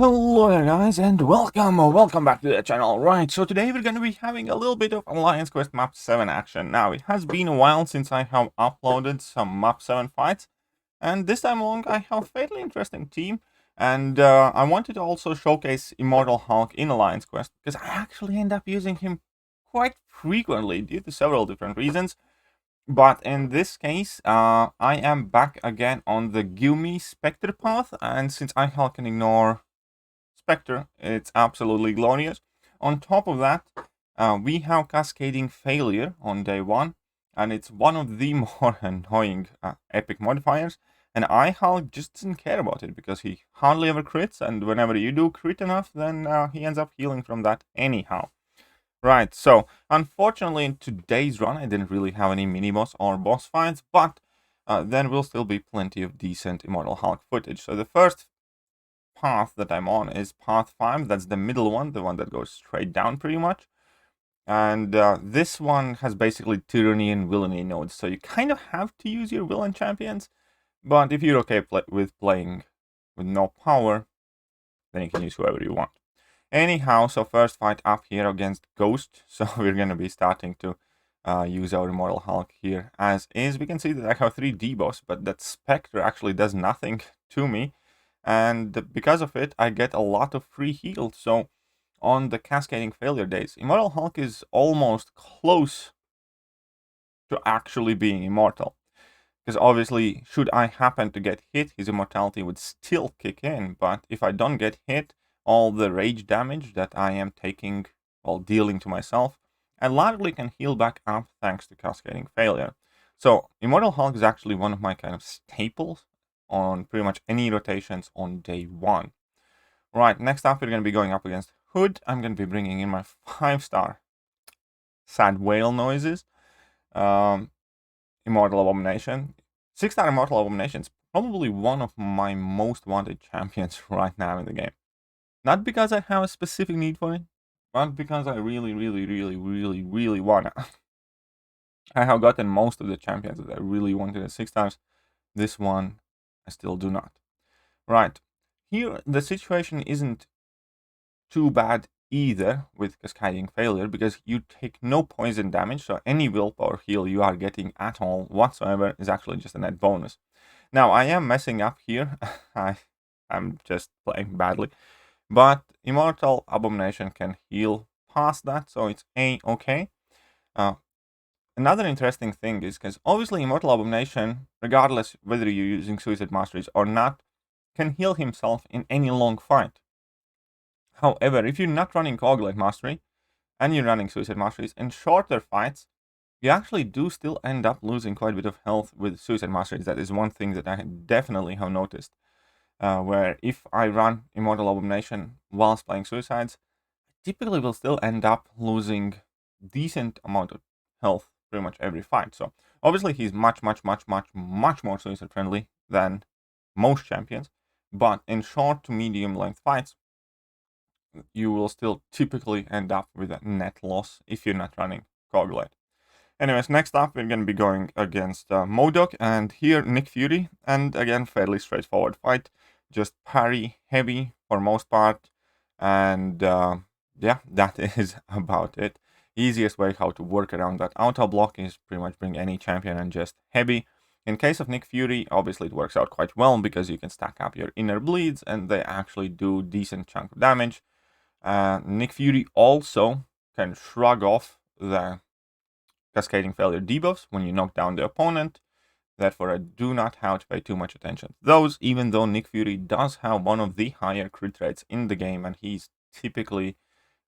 Hello there guys and welcome back to the channel. Right, so today we're going to be having a little bit of Alliance Quest Map 7 action. Now, it has been a while since I have uploaded some Map 7 fights, and this time along I have a fairly interesting team, and I wanted to also showcase Immortal Hulk in Alliance Quest, because I actually end up using him quite frequently due to several different reasons. But in this case, I am back again on the Give Spectre path, and since I can ignore Spectre, it's absolutely glorious. On top of that, we have Cascading Failure on day 1, and it's one of the more annoying epic modifiers, and Hulk just doesn't care about it because he hardly ever crits, and whenever you do crit enough, then he ends up healing from that anyhow. Right, so unfortunately in today's run I didn't really have any mini-boss or boss fights, but then will still be plenty of decent Immortal Hulk footage. So the first path that I'm on is path 5, that's the middle one, the one that goes straight down pretty much. And this one has basically tyranny and villainy nodes, so you kind of have to use your villain champions, but if you're okay with playing with no power, then you can use whoever you want. Anyhow, so first fight up here against Ghost, so we're going to be starting to use our Immortal Hulk here as is. We can see that I have 3 debuffs, but that Spectre actually does nothing to me, and because of it I get a lot of free heals. So on the Cascading Failure days, Immortal Hulk is almost close to actually being immortal, because obviously should I happen to get hit, his immortality would still kick in, but if I don't get hit, all the rage damage that I am taking while dealing to myself, I largely can heal back up thanks to Cascading Failure. So Immortal Hulk is actually one of my kind of staples on pretty much any rotations on day 1. Right, next up we're going to be going up against Hood. I'm going to be bringing in my 5-star sad whale noises. Immortal Abomination. 6-star Immortal Abomination is probably one of my most wanted champions right now in the game. Not because I have a specific need for it, but because I really wanna. I have gotten most of the champions that I really wanted at 6 stars. This one, I still do not. Right. Here, the situation isn't too bad either with Cascading Failure, because you take no poison damage, so any willpower heal you are getting at all whatsoever is actually just a net bonus. Now, I am messing up here. I'm just playing badly. But Immortal Abomination can heal past that, so it's A-okay. Another interesting thing is, because obviously Immortal Abomination, regardless whether you're using Suicide Masteries or not, can heal himself in any long fight. However, if you're not running Coagulate Mastery, and you're running Suicide Masteries, in shorter fights, you actually do still end up losing quite a bit of health with Suicide Masteries. That is one thing that I definitely have noticed. Where if I run Immortal Abomination whilst playing Suicides, I typically will still end up losing decent amount of health pretty much every fight. So obviously he's much more Suicide friendly than most champions, but in short to medium length fights, you will still typically end up with a net loss if you're not running Coagulate. Anyways, next up we're going to be going against MODOK, and here Nick Fury, and again fairly straightforward fight, just parry heavy for most part, and yeah, that is about it. Easiest way how to work around that auto block is pretty much bring any champion and just heavy. In case of Nick Fury, obviously it works out quite well because you can stack up your inner bleeds and they actually do decent chunk of damage. Nick Fury also can shrug off the Cascading Failure debuffs when you knock down the opponent. Therefore, I do not have to pay too much attention to those, even though Nick Fury does have one of the higher crit rates in the game, and he's typically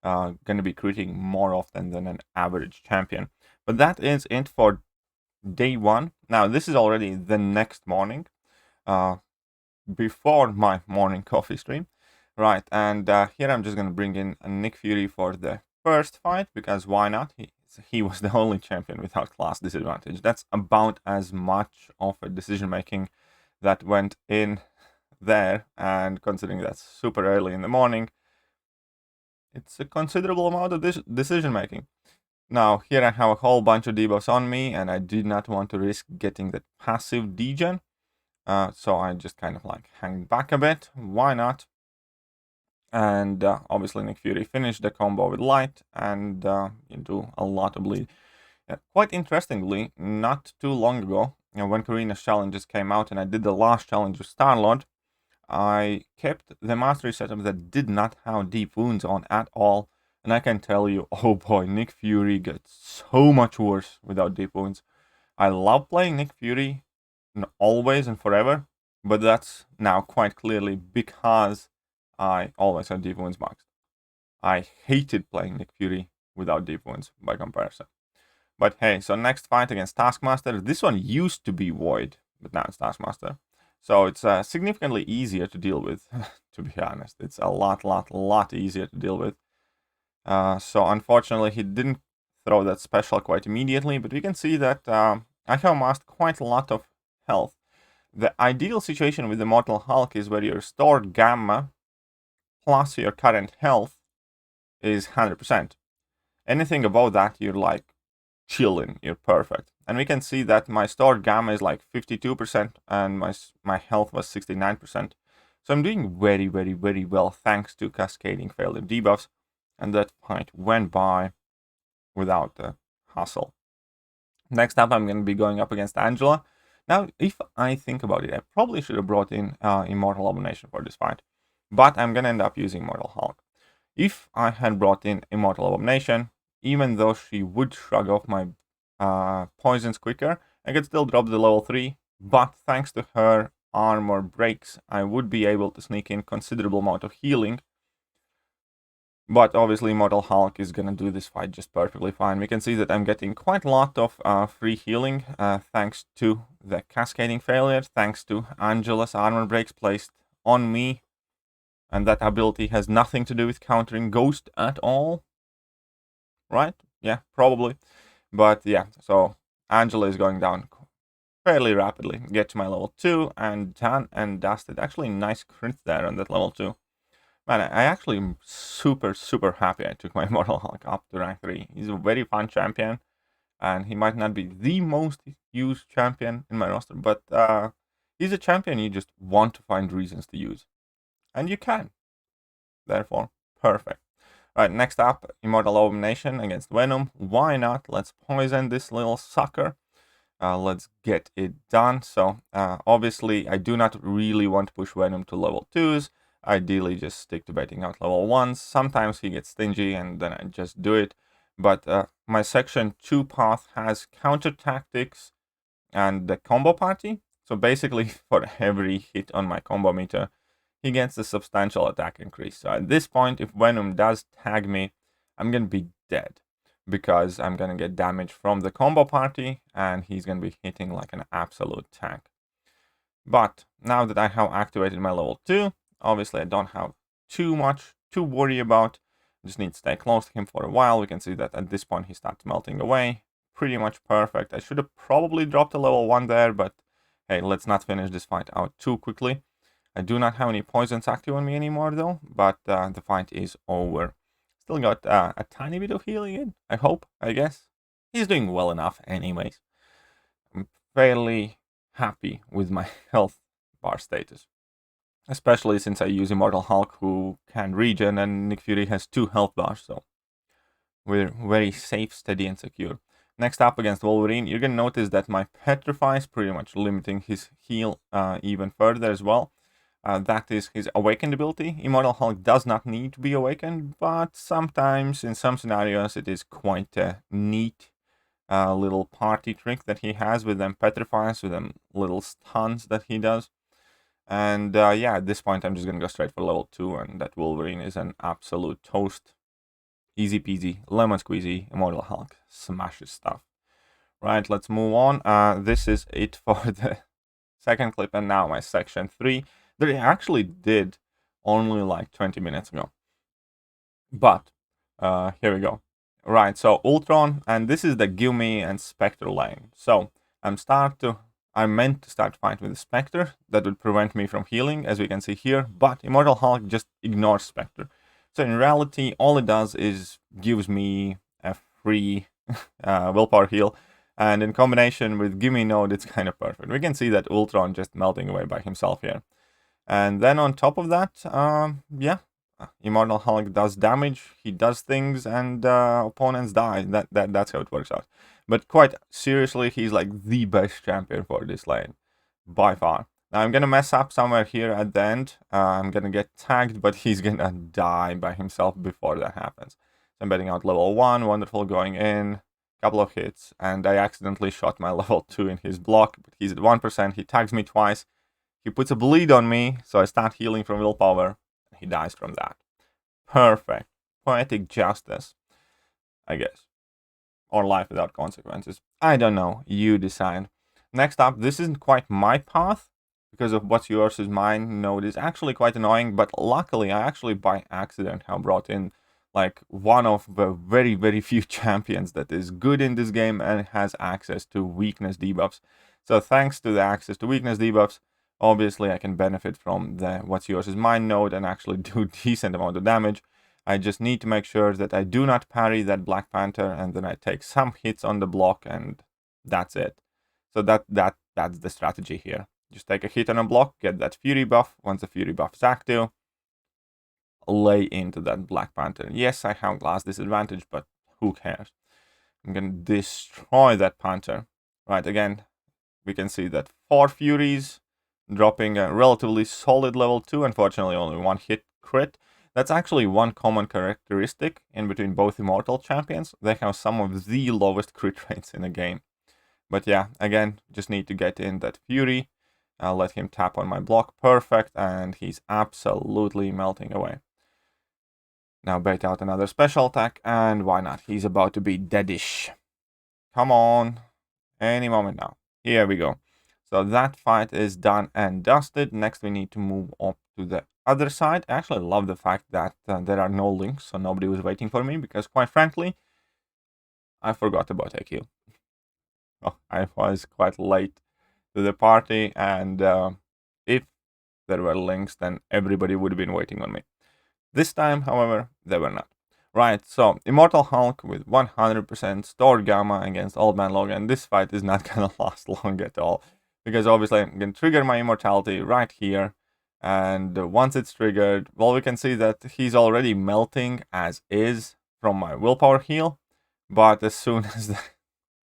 going to be critting more often than an average champion. But that is it for day 1. Now, this is already the next morning, before my morning coffee stream. Right, and here I'm just going to bring in Nick Fury for the first fight, because why not? He was the only champion without class disadvantage. That's about as much of a decision making that went in there, and considering that's super early in the morning, it's a considerable amount of this decision making. Now, here I have a whole bunch of debuffs on me, and I did not want to risk getting the passive degen, so I just kind of like hang back a bit. Why not? And obviously Nick Fury finished the combo with light and you do a lot of bleed. Quite interestingly, not too long ago, when Karina's challenges came out and I did the last challenge with Star-Lord, I kept the mastery setup that did not have deep wounds on at all. And I can tell you, oh boy, Nick Fury gets so much worse without deep wounds. I love playing Nick Fury always and forever, but that's now quite clearly because I always have deep wounds maxed. I hated playing Nick Fury without deep wounds by comparison. But hey, so next fight against Taskmaster. This one used to be Void, but now it's Taskmaster. So it's significantly easier to deal with, to be honest. It's a lot easier to deal with. So unfortunately, he didn't throw that special quite immediately, but we can see that I have amassed quite a lot of health. The ideal situation with Immortal Hulk is where your stored gamma plus your current health is 100%. Anything above that, you're like chilling, you're perfect. And we can see that my stored gamma is like 52% and my health was 69%. So I'm doing very well thanks to Cascading failure debuffs. And that fight went by without the hassle. Next up, I'm going to be going up against Angela. Now, if I think about it, I probably should have brought in Immortal Abomination for this fight. But I'm going to end up using Immortal Hulk. If I had brought in Immortal Abomination, even though she would shrug off my poisons quicker, I could still drop the level 3. But thanks to her armor breaks, I would be able to sneak in considerable amount of healing. But obviously Immortal Hulk is gonna do this fight just perfectly fine. We can see that I'm getting quite a lot of free healing thanks to the Cascading failure, thanks to Angela's armor breaks placed on me. And that ability has nothing to do with countering Ghost at all. Right? Yeah, probably. But yeah, so Angela is going down fairly rapidly. Get to my level 2 and done and dusted. Actually, nice crit there on that level 2. Man, I actually am super happy I took my Immortal Hulk up to rank 3. He's a very fun champion, and he might not be the most used champion in my roster, but he's a champion you just want to find reasons to use. And you can. Therefore, perfect. Alright, next up, Immortal Abomination against Venom. Why not? Let's poison this little sucker. Let's get it done. So, obviously, I do not really want to push Venom to level 2s. Ideally, just stick to baiting out level 1s. Sometimes he gets stingy and then I just do it. But my section 2 path has counter tactics and the combo party. So basically, for every hit on my combo meter, he gets a substantial attack increase. So at this point, if Venom does tag me, I'm going to be dead. Because I'm going to get damage from the combo party and he's going to be hitting like an absolute tank. But now that I have activated my level 2, obviously, I don't have too much to worry about. I just need to stay close to him for a while. We can see that at this point, he starts melting away. Pretty much perfect. I should have probably dropped a level 1 there, but hey, let's not finish this fight out too quickly. I do not have any poisons active on me anymore, though, but the fight is over. Still got a tiny bit of healing in, I hope, I guess. He's doing well enough anyways. I'm fairly happy with my health bar status. Especially since I use Immortal Hulk, who can regen, and Nick Fury has 2 health bars, so we're very safe, steady, and secure. Next up against Wolverine, you're gonna notice that my Petrify is pretty much limiting his heal even further as well. That is his awakened ability. Immortal Hulk does not need to be awakened, but sometimes, in some scenarios, it is quite a neat little party trick that he has with them Petrifies, with them little stuns that he does. And yeah, at this point, I'm just going to go straight for level 2, and that Wolverine is an absolute toast. Easy peasy, lemon squeezy, Immortal Hulk smashes stuff. Right, let's move on. This is it for the second clip, and now my section 3. That I actually did only like 20 minutes ago. But, here we go. Right, so Ultron, and this is the Gimme and Spectre lane. So, I meant to start fight with the Spectre. That would prevent me from healing, as we can see here. But Immortal Hulk just ignores Spectre. So in reality, all it does is gives me a free willpower heal. And in combination with Gimme Node, it's kind of perfect. We can see that Ultron just melting away by himself here. And then on top of that, yeah, Immortal Hulk does damage, he does things, and opponents die. That's how it works out. But quite seriously, he's like the best champion for this lane, by far. Now I'm gonna mess up somewhere here at the end. I'm gonna get tagged, but he's gonna die by himself before that happens. So I'm betting out level 1, wonderful, going in, couple of hits, and I accidentally shot my level 2 in his block, but he's at 1%, he tags me twice, he puts a bleed on me, so I start healing from willpower, and he dies from that. Perfect. Poetic justice, I guess. Or life without consequences. I don't know, you decide. Next up, this isn't quite my path, because of what's yours is mine node is actually quite annoying, but luckily I actually by accident have brought in like one of the very, very few champions that is good in this game and has access to weakness debuffs. So thanks to the access to weakness debuffs, obviously I can benefit from the what's yours is mine node and actually do decent amount of damage. I just need to make sure that I do not parry that Black Panther, and then I take some hits on the block, and that's it. So that's the strategy here. Just take a hit on a block, get that Fury buff. Once the Fury buff is active, lay into that Black Panther. Yes, I have glass disadvantage, but who cares? I'm gonna destroy that Panther. Right, again, we can see that 4 Furies, dropping a relatively solid level 2. Unfortunately, only 1 hit crit. That's actually one common characteristic in between both Immortal champions. They have some of the lowest crit rates in the game. But yeah, again, just need to get in that Fury. I'll let him tap on my block. Perfect, and he's absolutely melting away. Now bait out another special attack, and why not? He's about to be deadish. Come on. Any moment now. Here we go. So that fight is done and dusted. Next we need to move up to the other side. I actually love the fact that there are no links, so nobody was waiting for me, because quite frankly, I forgot about Thekiryu. Oh, I was quite late to the party, and if there were links, then everybody would have been waiting on me. This time, however, they were not. Right, so Immortal Hulk with 100% stored Gamma against Old Man Logan. This fight is not gonna last long at all, because obviously I'm gonna trigger my immortality right here, and once it's triggered, well, we can see that he's already melting as is from my willpower heal, but as soon as the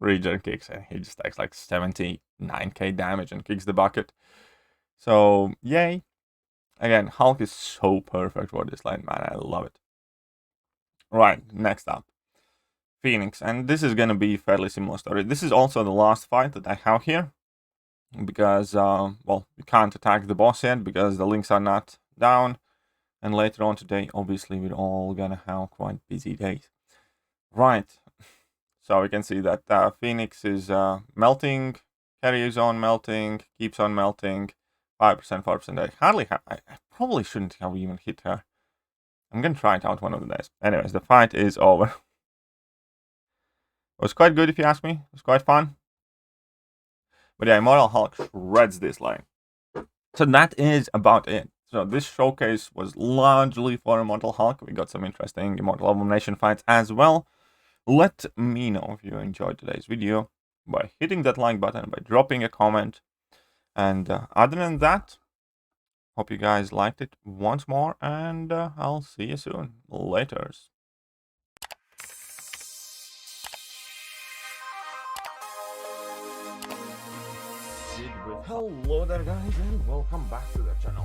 regen kicks in, he just takes like 79k damage and kicks the bucket. So, yay. Again, Hulk is so perfect for this lane, man. I love it. Right, next up. Phoenix. And this is gonna be a fairly similar story. This is also the last fight that I have here. Because, well, we can't attack the boss yet because the links are not down. And later on today, obviously, we're all gonna have quite busy days. Right. So we can see that Phoenix is melting. Carries on melting. Keeps on melting. 5%, 4%. I hardly have. I probably shouldn't have even hit her. I'm gonna try it out one of the days. Anyways, the fight is over. It was quite good if you ask me. It was quite fun. But yeah, Immortal Hulk shreds this lane. So that is about it. So this showcase was largely for Immortal Hulk. We got some interesting Immortal Abomination fights as well. Let me know if you enjoyed today's video by hitting that like button, by dropping a comment. And other than that, hope you guys liked it once more, and I'll see you soon. Laters. Hello there, guys, and welcome back to the channel.